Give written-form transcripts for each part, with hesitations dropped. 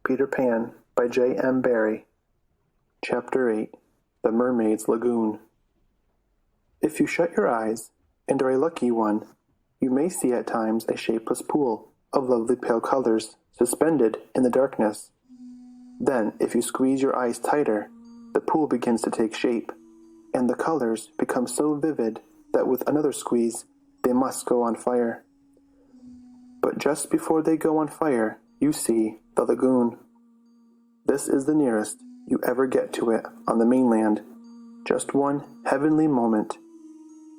Peter Pan by J.M. Barrie. Chapter 8. The Mermaid's Lagoon. If you shut your eyes, and are a lucky one, you may see at times a shapeless pool of lovely pale colors suspended in the darkness. Then, if you squeeze your eyes tighter, the pool begins to take shape, and the colors become so vivid that with another squeeze, they must go on fire. But just before they go on fire, you see the lagoon. This is the nearest you ever get to it on the mainland. Just one heavenly moment.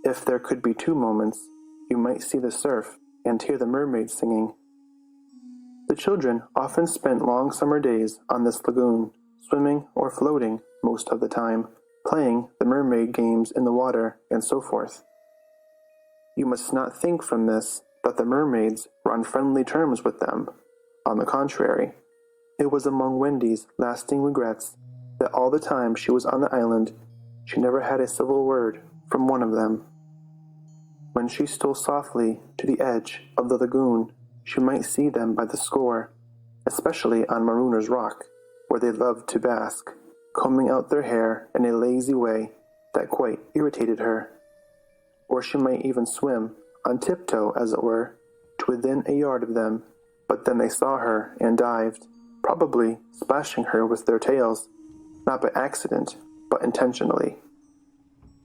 If there could be two moments, you might see the surf and hear the mermaids singing. The children often spent long summer days on this lagoon, swimming or floating most of the time, playing the mermaid games in the water and so forth. You must not think from this that the mermaids were on friendly terms with them. On the contrary, it was among Wendy's lasting regrets that all the time she was on the island, she never had a civil word from one of them. When she stole softly to the edge of the lagoon, she might see them by the score, especially on Marooners Rock, where they loved to bask, combing out their hair in a lazy way that quite irritated her. Or she might even swim, on tiptoe as it were, to within a yard of them, but then they saw her and dived, probably splashing her with their tails, not by accident, but intentionally.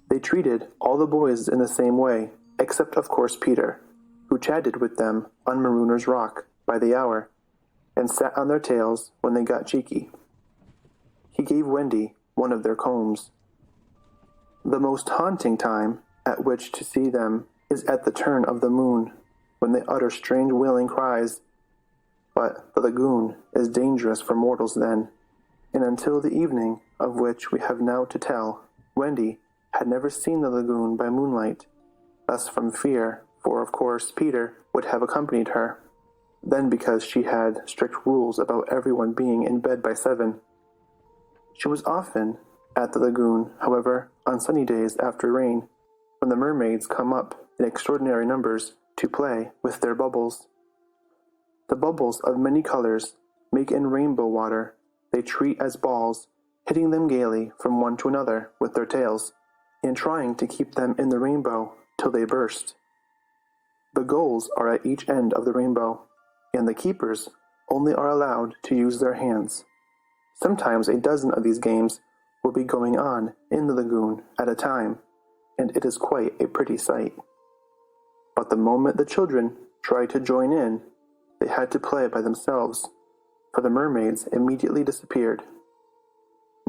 They treated all the boys in the same way, except of course Peter, who chatted with them on Marooners Rock by the hour, and sat on their tails when they got cheeky. He gave Wendy one of their combs. The most haunting time at which to see them is at the turn of the moon, when they utter strange wailing cries. But the lagoon is dangerous for mortals then, and until the evening of which we have now to tell, Wendy had never seen the lagoon by moonlight, less from fear, for of course Peter would have accompanied her, then because she had strict rules about everyone being in bed by 7. She was often at the lagoon, however, on sunny days after rain, when the mermaids come up in extraordinary numbers to play with their bubbles. The bubbles of many colors make in rainbow water they treat as balls, hitting them gaily from one to another with their tails, and trying to keep them in the rainbow till they burst. The goals are at each end of the rainbow, and the keepers only are allowed to use their hands. Sometimes a dozen of these games will be going on in the lagoon at a time, and it is quite a pretty sight. But the moment the children tried to join in, they had to play by themselves, for the mermaids immediately disappeared.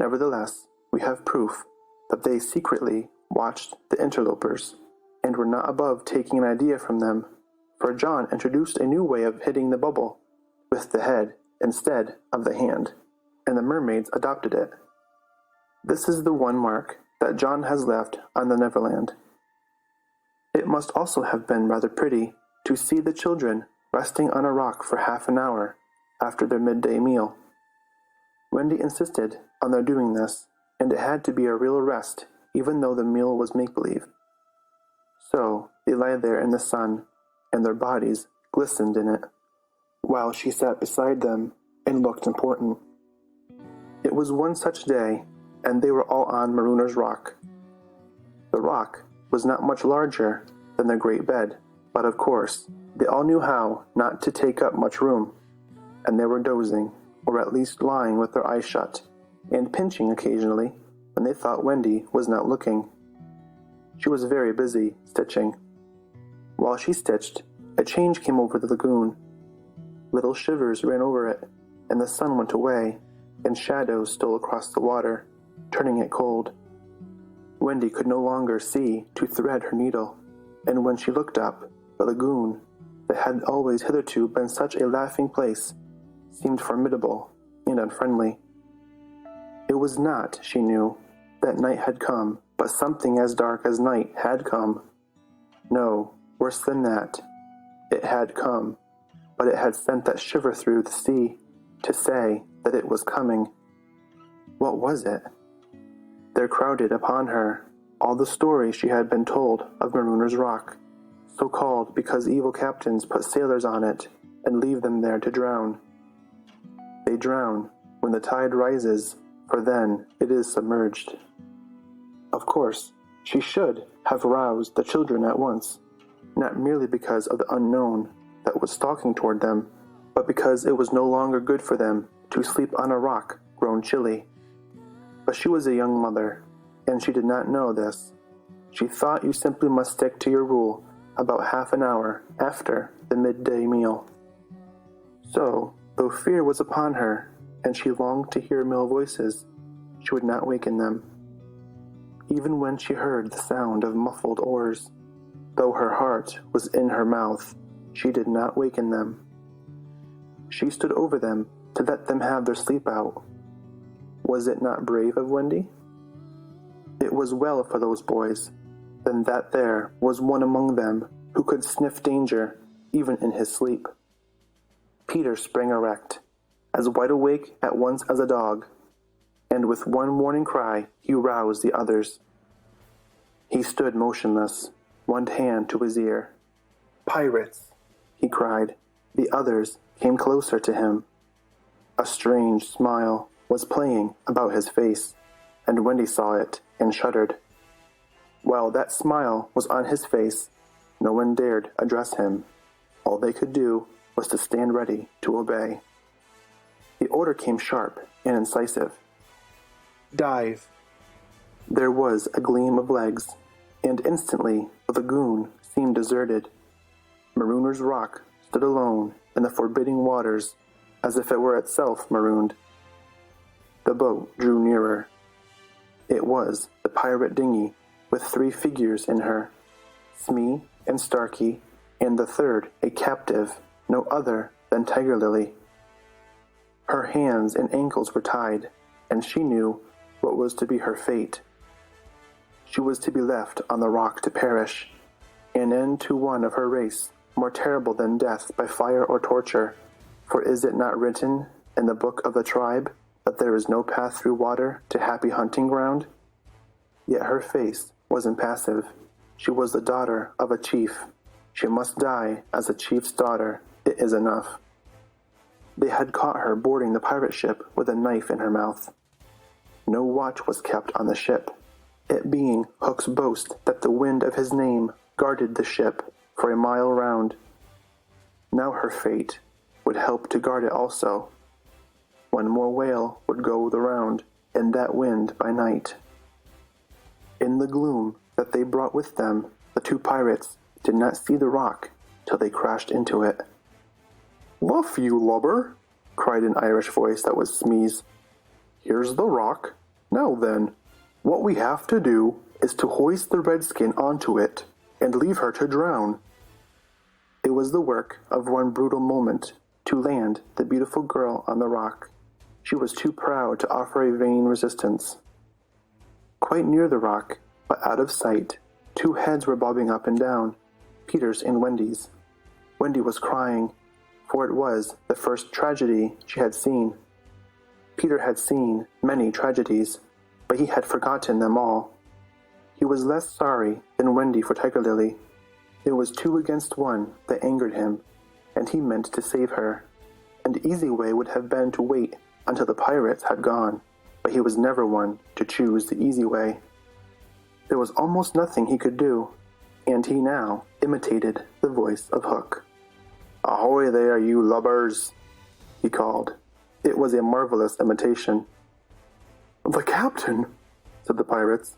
Nevertheless, we have proof that they secretly watched the interlopers, and were not above taking an idea from them, for John introduced a new way of hitting the bubble, with the head instead of the hand, and the mermaids adopted it. This is the one mark that John has left on the Neverland. It must also have been rather pretty to see the children resting on a rock for half an hour after their midday meal. Wendy insisted on their doing this, and it had to be a real rest, even though the meal was make-believe. So they lay there in the sun, and their bodies glistened in it, while she sat beside them and looked important. It was one such day, and they were all on Marooners Rock. The rock was not much larger than the great bed, but of course, they all knew how not to take up much room, and they were dozing, or at least lying with their eyes shut, and pinching occasionally when they thought Wendy was not looking. She was very busy stitching. While she stitched, a change came over the lagoon. Little shivers ran over it, and the sun went away, and shadows stole across the water, turning it cold. Wendy could no longer see to thread her needle, and when she looked up, the lagoon, that had always hitherto been such a laughing place, seemed formidable and unfriendly. It was not, she knew, that night had come, but something as dark as night had come. No, worse than that. It had come, but it had sent that shiver through the sea to say that it was coming. What was it? There crowded upon her all the stories she had been told of Marooners Rock, so called because evil captains put sailors on it and leave them there to drown. They drown when the tide rises, for then it is submerged. Of course, she should have roused the children at once, not merely because of the unknown that was stalking toward them, but because it was no longer good for them to sleep on a rock grown chilly. But she was a young mother, and she did not know this. She thought you simply must stick to your rule about half an hour after the midday meal. So, though fear was upon her, and she longed to hear male voices, she would not waken them. Even when she heard the sound of muffled oars, though her heart was in her mouth, she did not waken them. She stood over them to let them have their sleep out. Was it not brave of Wendy? It was well for those boys, then, that there was one among them who could sniff danger even in his sleep. Peter sprang erect, as wide awake at once as a dog, and with one warning cry he roused the others. He stood motionless, one hand to his ear. "Pirates!" he cried. The others came closer to him. A strange smile was playing about his face, and Wendy saw it and shuddered. While that smile was on his face, no one dared address him. All they could do was to stand ready to obey. The order came sharp and incisive. "Dive!" There was a gleam of legs, and instantly the lagoon seemed deserted. Marooners Rock stood alone in the forbidding waters, as if it were itself marooned. The boat drew nearer. It was the pirate dinghy with 3 figures in her, Smee and Starkey, and the third a captive, no other than Tiger Lily. Her hands and ankles were tied, and she knew what was to be her fate. She was to be left on the rock to perish, an end to one of her race more terrible than death by fire or torture, for is it not written in the book of the tribe that there is no path through water to happy hunting ground? Yet her face was impassive. She was the daughter of a chief. She must die as a chief's daughter. It is enough. They had caught her boarding the pirate ship with a knife in her mouth. No watch was kept on the ship, it being Hook's boast that the wind of his name guarded the ship for a mile round. Now her fate would help to guard it also. One more whale would go the round, in that wind by night. In the gloom that they brought with them, the 2 pirates did not see the rock till they crashed into it. "Luff, you lubber!" cried an Irish voice that was Smee's. "Here's the rock. Now then, what we have to do is to hoist the redskin onto it and leave her to drown." It was the work of one brutal moment to land the beautiful girl on the rock. She was too proud to offer a vain resistance. Quite near the rock, but out of sight, 2 heads were bobbing up and down, Peter's and Wendy's. Wendy was crying, for it was the first tragedy she had seen. Peter had seen many tragedies, but he had forgotten them all. He was less sorry than Wendy for Tiger Lily. It was 2 against 1 that angered him, and he meant to save her. An easy way would have been to wait until the pirates had gone, but he was never one to choose the easy way. There was almost nothing he could do, and he now imitated the voice of Hook. "Ahoy there, you lubbers!" he called. It was a marvelous imitation. "The captain!" said the pirates,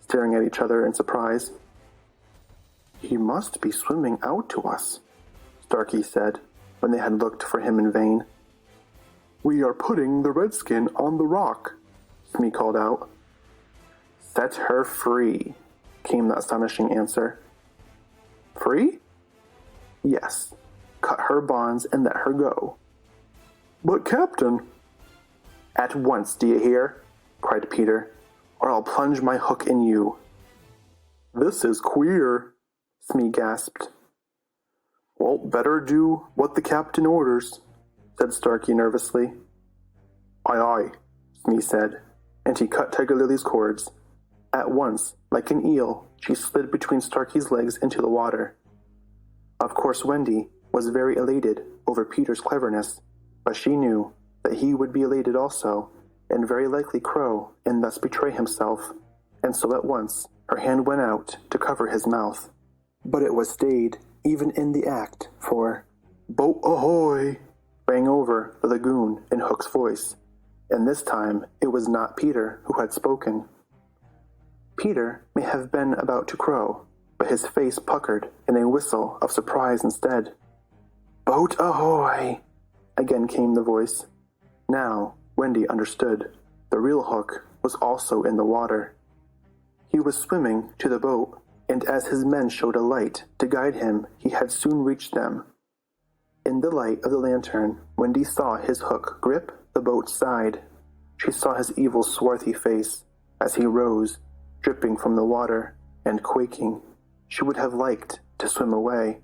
staring at each other in surprise. "He must be swimming out to us," Starkey said, when they had looked for him in vain. "We are putting the redskin on the rock," Smee called out. "Set her free," came the astonishing answer. "Free?" "Yes. Cut her bonds and let her go." "But, Captain—" "At once, do you hear?" cried Peter, "or I'll plunge my hook in you." "This is queer," Smee gasped. "Well, better do what the captain orders," said Starkey nervously. "Aye, aye," Smee said, and he cut Tiger Lily's cords. At once, like an eel, she slid between Starkey's legs into the water. Of course Wendy was very elated over Peter's cleverness, but she knew that he would be elated also, and very likely crow and thus betray himself, and so at once her hand went out to cover his mouth. But it was stayed even in the act, for "Boat ahoy!" rang over the lagoon in Hook's voice, and this time it was not Peter who had spoken. Peter may have been about to crow, but his face puckered in a whistle of surprise instead. "Boat ahoy!" again came the voice. Now Wendy understood. The real Hook was also in the water. He was swimming to the boat, and as his men showed a light to guide him, he had soon reached them. In the light of the lantern, Wendy saw his hook grip the boat's side. She saw his evil, swarthy face as he rose, dripping from the water, and quaking. She would have liked to swim away,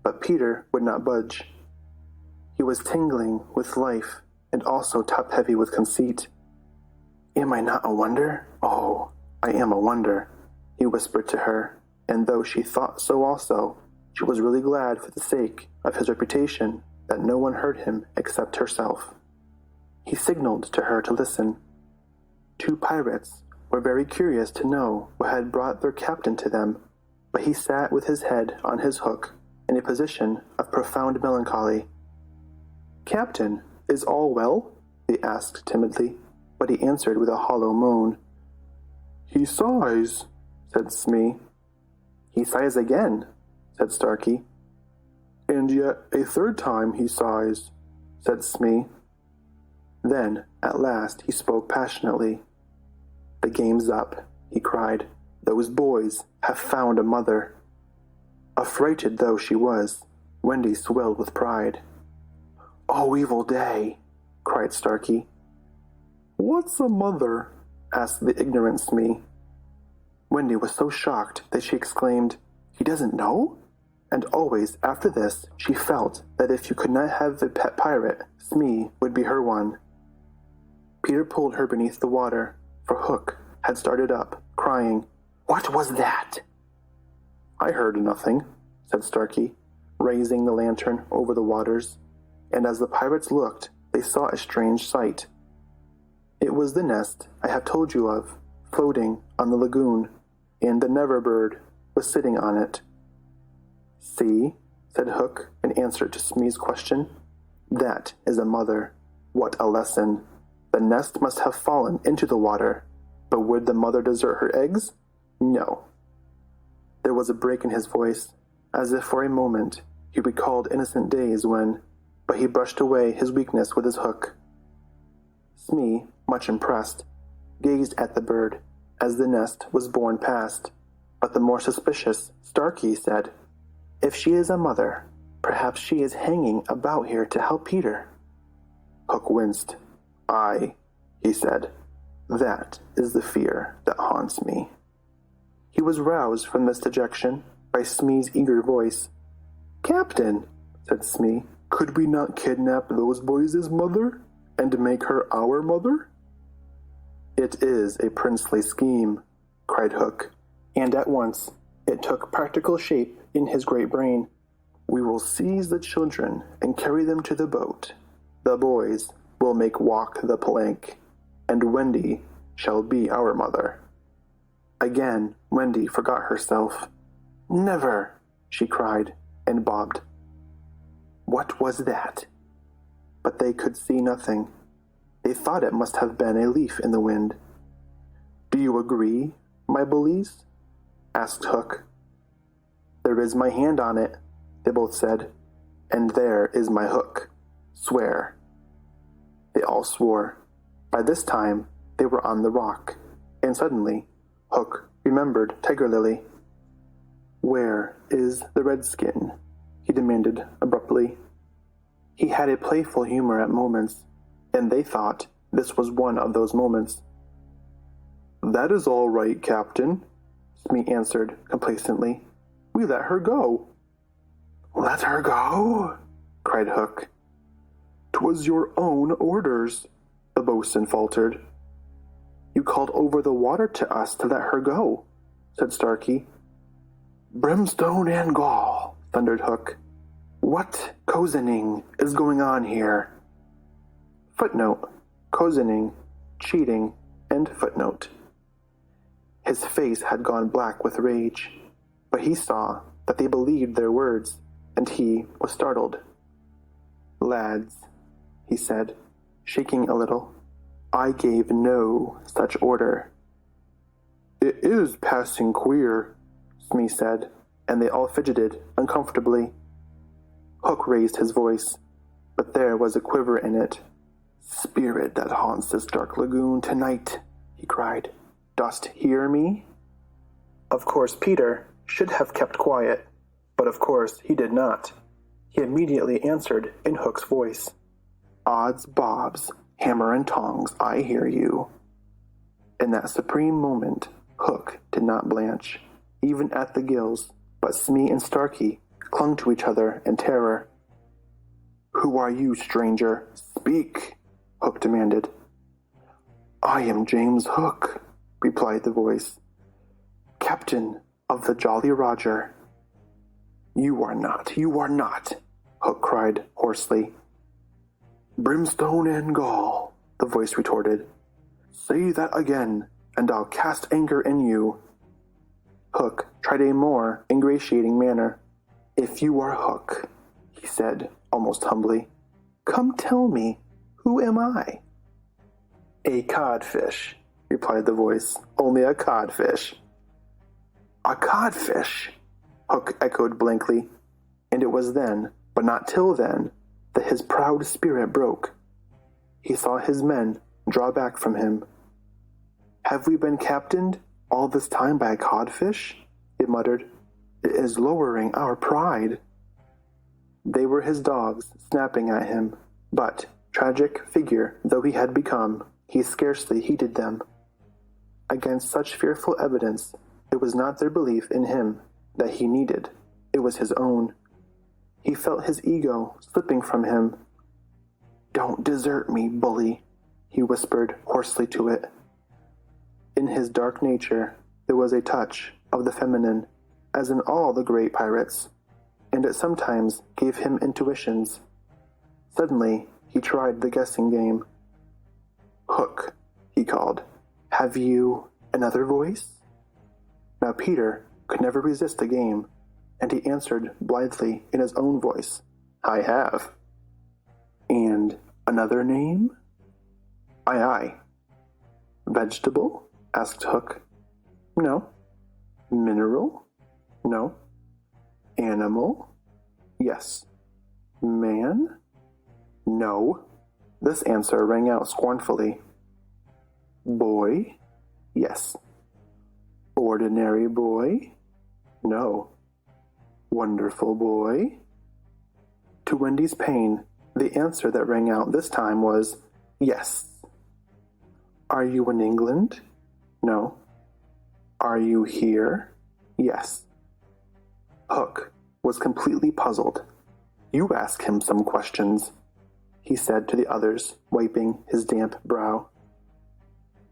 but Peter would not budge. He was tingling with life and also top-heavy with conceit. "Am I not a wonder? Oh, I am a wonder," he whispered to her, and though she thought so also, she was really glad for the sake of his reputation that no one heard him except herself. He signaled to her to listen. Two pirates were very curious to know what had brought their captain to them, but he sat with his head on his hook in a position of profound melancholy. "Captain, is all well?" they asked timidly, but he answered with a hollow moan. "He sighs," said Smee. "He sighs again," said Starkey. "And yet a third time he sighs," said Smee. Then, at last, he spoke passionately. "The game's up," he cried. "Those boys have found a mother." Affrighted though she was, Wendy swelled with pride. "Oh, evil day!" cried Starkey. "What's a mother?" asked the ignorant Smee. Wendy was so shocked that she exclaimed, "He doesn't know?" And always after this she felt that if you could not have a pet pirate, Smee would be her one. Peter pulled her beneath the water, for Hook had started up, crying, "What was that?" "I heard nothing," said Starkey, raising the lantern over the waters, and as the pirates looked, they saw a strange sight. It was the nest I have told you of, floating on the lagoon, and the Never Bird was sitting on it. "See," said Hook in answer to Smee's question. "That is a mother. What a lesson! The nest must have fallen into the water, but would the mother desert her eggs? No." There was a break in his voice, as if for a moment he recalled innocent days when, but he brushed away his weakness with his hook. Smee, much impressed, gazed at the bird as the nest was borne past, but the more suspicious Starkey said, "If she is a mother, perhaps she is hanging about here to help Peter." Hook winced. "Aye," he said, "that is the fear that haunts me." He was roused from this dejection by Smee's eager voice. "Captain," said Smee, "could we not kidnap those boys' mother and make her our mother?" "It is a princely scheme," cried Hook, and at once it took practical shape in his great brain. "We will seize the children and carry them to the boat. The boys will make walk the plank, and Wendy shall be our mother." Again Wendy forgot herself. "Never!" she cried, and bobbed. What was that? But they could see nothing. They thought it must have been a leaf in the wind. "Do you agree, my bullies?" asked Hook. "There is my hand on it," they both said, "and there is my hook. Swear." They all swore. By this time they were on the rock, and suddenly Hook remembered Tiger Lily. "Where is the redskin?" he demanded abruptly. He had a playful humor at moments, and they thought this was one of those moments. "That is all right, Captain," Smee answered complacently. "We let her go." "Let her go?" cried Hook. "'Twas your own orders," the boatswain faltered. "You called over the water to us to let her go," said Starkey. "Brimstone and gall," thundered Hook. "What cozening is going on here?" Footnote, cozening, cheating, and footnote. His face had gone black with rage, but he saw that they believed their words, and he was startled. "Lads," he said, shaking a little, "I gave no such order." "It is passing queer," Smee said, and they all fidgeted uncomfortably. Hook raised his voice, but there was a quiver in it. "Spirit that haunts this dark lagoon tonight," he cried, "dost hear me?" Of course Peter should have kept quiet, but of course he did not. He immediately answered in Hook's voice. "Odds bobs, hammer and tongs, I hear you." In that supreme moment, Hook did not blanch, even at the gills, but Smee and Starkey clung to each other in terror. "Who are you, stranger? Speak!" Hook demanded. "I am James Hook," replied the voice, "captain of the Jolly Roger." You are not, Hook cried hoarsely. "Brimstone and gall," the voice retorted. "Say that again, and I'll cast anger in you." Hook tried a more ingratiating manner. "If you are Hook," he said, almost humbly, "come tell me, who am I?" "A codfish," replied the voice, "only a codfish." "A codfish," Hook echoed blankly, and it was then, but not till then, that his proud spirit broke. He saw his men draw back from him. "Have we been captained all this time by a codfish?" he muttered. "It is lowering our pride." They were his dogs snapping at him, but, tragic figure though he had become, he scarcely heeded them. Against such fearful evidence, it was not their belief in him that he needed, it was his own. He felt his ego slipping from him. "Don't desert me, bully," he whispered hoarsely to it. In his dark nature, there was a touch of the feminine, as in all the great pirates, and it sometimes gave him intuitions. Suddenly, he tried the guessing game. "Hook," he called, "have you another voice?" Now Peter could never resist a game, and he answered blithely in his own voice, "I have." "And another name?" "Aye, aye." "Vegetable?" asked Hook. "No." "Mineral?" "No." "Animal?" "Yes." "Man?" "No." This answer rang out scornfully. "Boy?" "Yes." "Ordinary boy?" "No." "Wonderful boy?" To Wendy's pain, the answer that rang out this time was, "Yes." "Are you in England?" "No." "Are you here?" "Yes." Hook was completely puzzled. "You ask him some questions," he said to the others, wiping his damp brow.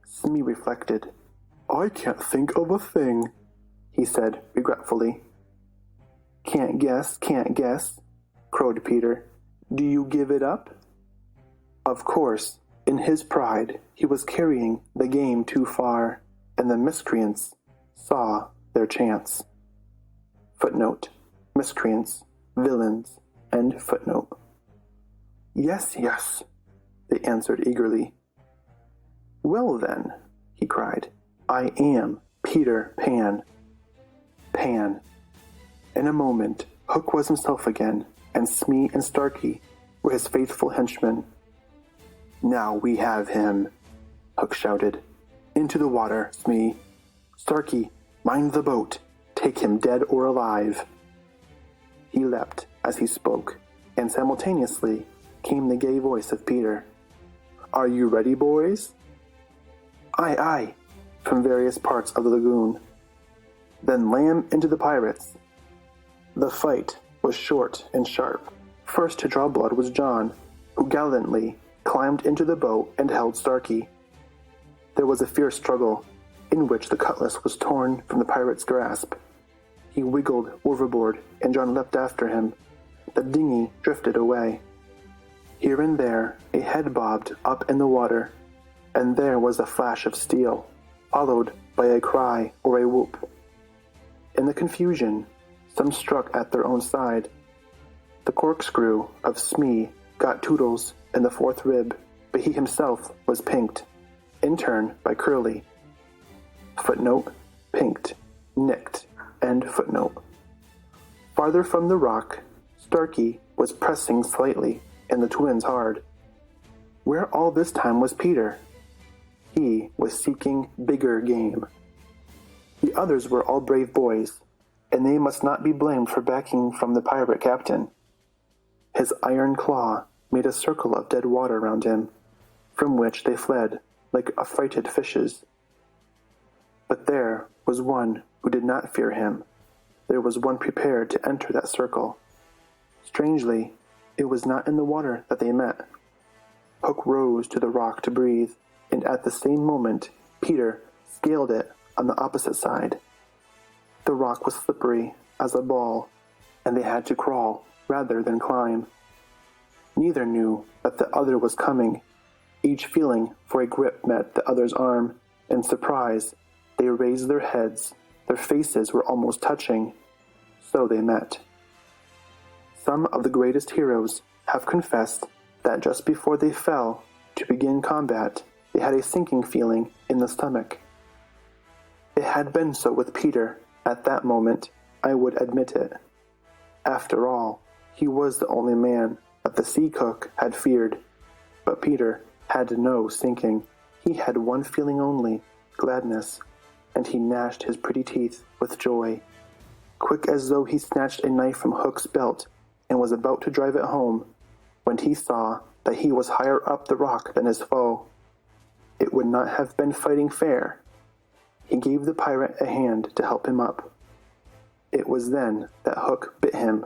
Smee reflected. "I can't think of a thing," he said regretfully. Can't guess," crowed Peter. "Do you give it up?" Of course, in his pride, he was carrying the game too far, and the miscreants saw their chance. Footnote, miscreants, villains, end footnote. Yes, they answered eagerly. "Well then," he cried, "I am Peter Pan." Pan. In a moment, Hook was himself again, and Smee and Starkey were his faithful henchmen. "Now we have him," Hook shouted. "Into the water, Smee. Starkey, mind the boat. Take him dead or alive." He leapt as he spoke, and simultaneously came the gay voice of Peter. "Are you ready, boys?" "Aye, aye," from various parts of the lagoon. "Then lam into the pirates." The fight was short and sharp. First to draw blood was John, who gallantly climbed into the boat and held Starkey. There was a fierce struggle, in which the cutlass was torn from the pirate's grasp. He wiggled overboard, and John leapt after him. The dinghy drifted away. Here and there a head bobbed up in the water, and there was a flash of steel, followed by a cry or a whoop. In the confusion, some struck at their own side. The corkscrew of Smee got Toodles in the fourth rib, but he himself was pinked, in turn by Curly. Footnote, pinked, nicked, end footnote. Farther from the rock, Starkey was pressing slightly, and the twins hard. Where all this time was Peter? He was seeking bigger game. The others were all brave boys, and they must not be blamed for backing from the pirate captain. His iron claw made a circle of dead water round him, from which they fled like affrighted fishes. But there was one who did not fear him. There was one prepared to enter that circle. Strangely, it was not in the water that they met. Hook rose to the rock to breathe, and at the same moment Peter scaled it on the opposite side. The rock was slippery as a ball, and they had to crawl rather than climb. Neither knew that the other was coming. Each feeling for a grip met the other's arm. In surprise, they raised their heads. Their faces were almost touching. So they met. Some of the greatest heroes have confessed that just before they fell to begin combat, they had a sinking feeling in the stomach. It had been so with Peter at that moment, I would admit it. After all, he was the only man that the sea cook had feared. But Peter had no sinking. He had one feeling only, gladness, and he gnashed his pretty teeth with joy. Quick as though he snatched a knife from Hook's belt and was about to drive it home, when he saw that he was higher up the rock than his foe. It would not have been fighting fair. He gave the pirate a hand to help him up. It was then that Hook bit him.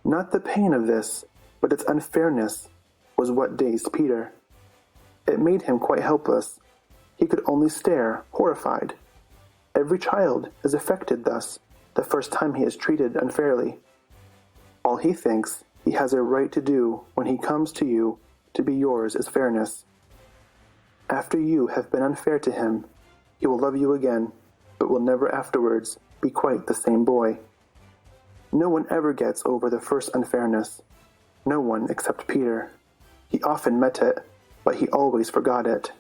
Not the pain of this, but its unfairness, was what dazed Peter. It made him quite helpless. He could only stare, horrified. Every child is affected thus, the first time he is treated unfairly. All he thinks he has a right to do when he comes to you to be yours is fairness. After you have been unfair to him, he will love you again, but will never afterwards be quite the same boy. No one ever gets over the first unfairness. No one except Peter. He often met it, but he always forgot it.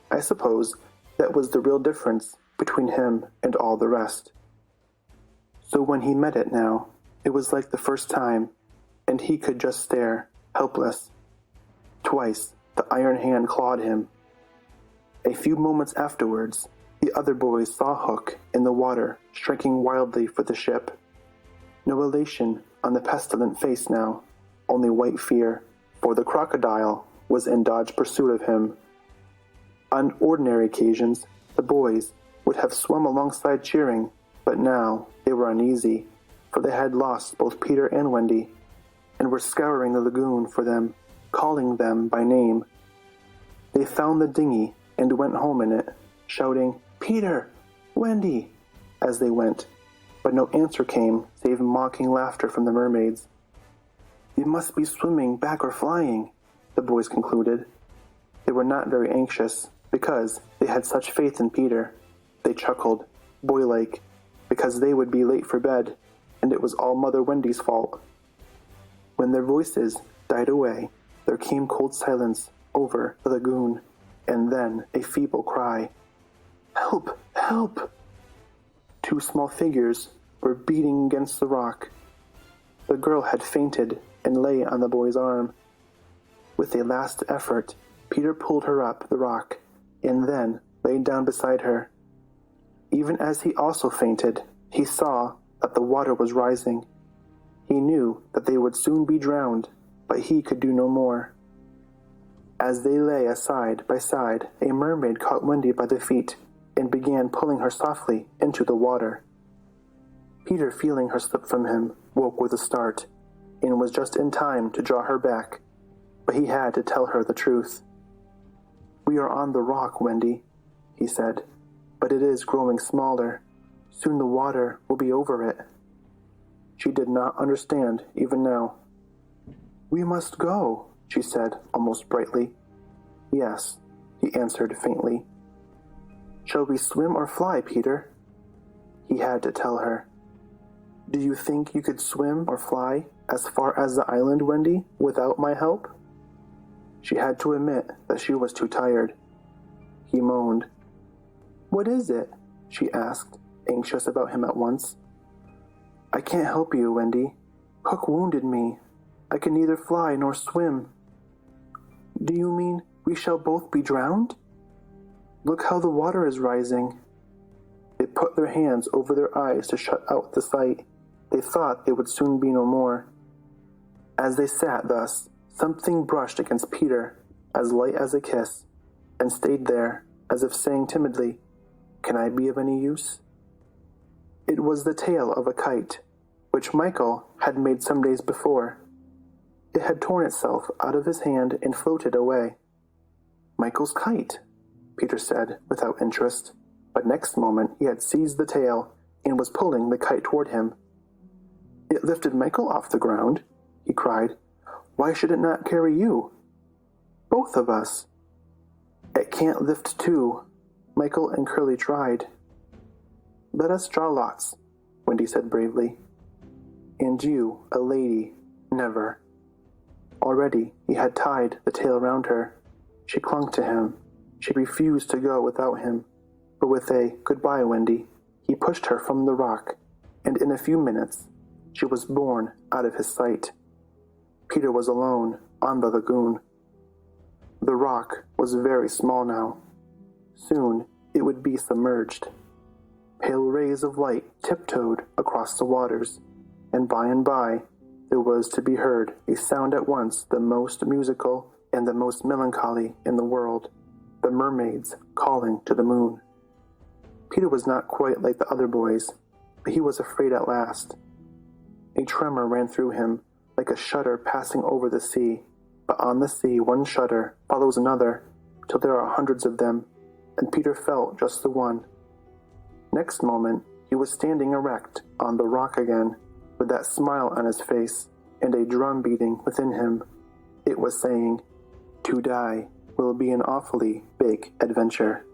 I suppose that was the real difference between him and all the rest. So when he met it now, it was like the first time, and he could just stare, helpless. Twice the iron hand clawed him. A few moments afterwards, the other boys saw Hook in the water, striking wildly for the ship. No elation on the pestilent face now, only white fear, for the crocodile was in dodge pursuit of him. On ordinary occasions, the boys would have swum alongside cheering, but now they were uneasy, for they had lost both Peter and Wendy, and were scouring the lagoon for them, calling them by name. They found the dinghy and went home in it, shouting, "Peter! Wendy!" as they went, but no answer came save mocking laughter from the mermaids. "They must be swimming back or flying," the boys concluded. They were not very anxious, because they had such faith in Peter. They chuckled, boy-like, because they would be late for bed, and it was all Mother Wendy's fault. When their voices died away, there came cold silence over the lagoon, and then a feeble cry. "Help! Help!" Two small figures were beating against the rock. The girl had fainted and lay on the boy's arm. With a last effort, Peter pulled her up the rock, and then laid down beside her. Even as he also fainted, he saw that the water was rising. He knew that they would soon be drowned, but he could do no more. As they lay side by side, a mermaid caught Wendy by the feet and began pulling her softly into the water. Peter, feeling her slip from him, woke with a start, and was just in time to draw her back, but he had to tell her the truth. "We are on the rock, Wendy," he said, "but it is growing smaller. Soon the water will be over it." She did not understand even now. "We must go," she said, almost brightly. Yes, he answered faintly. Shall we swim or fly, Peter? He had to tell her. Do you think you could swim or fly as far as the island, Wendy, without my help? She had to admit that she was too tired. He moaned. What is it? She asked, anxious about him at once. I can't help you, Wendy. Hook wounded me. I can neither fly nor swim. Do you mean we shall both be drowned? Look how the water is rising. They put their hands over their eyes to shut out the sight. They thought it would soon be no more. As they sat thus, something brushed against Peter, as light as a kiss, and stayed there, as if saying timidly, Can I be of any use? It was the tail of a kite, which Michael had made some days before. It had torn itself out of his hand and floated away. Michael's kite, Peter said without interest, but next moment he had seized the tail and was pulling the kite toward him. It lifted Michael off the ground, he cried. Why should it not carry you? Both of us. It can't lift two. Michael and Curly tried. Let us draw lots, Wendy said bravely. And you, a lady, never. Already he had tied the tail round her. She clung to him. She refused to go without him. But with a goodbye, Wendy, he pushed her from the rock, and in a few minutes she was borne out of his sight. Peter was alone on the lagoon. The rock was very small now. Soon it would be submerged. Pale rays of light tiptoed across the waters, and by there was to be heard a sound at once the most musical and the most melancholy in the world, the mermaids calling to the moon. Peter was not quite like the other boys, but he was afraid at last. A tremor ran through him, like a shudder passing over the sea, but on the sea one shudder follows another, till there are hundreds of them, and Peter felt just the one. Next moment he was standing erect on the rock again, with that smile on his face and a drum beating within him. It was saying, To die will be an awfully big adventure.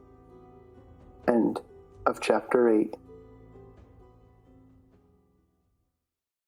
End of chapter 8.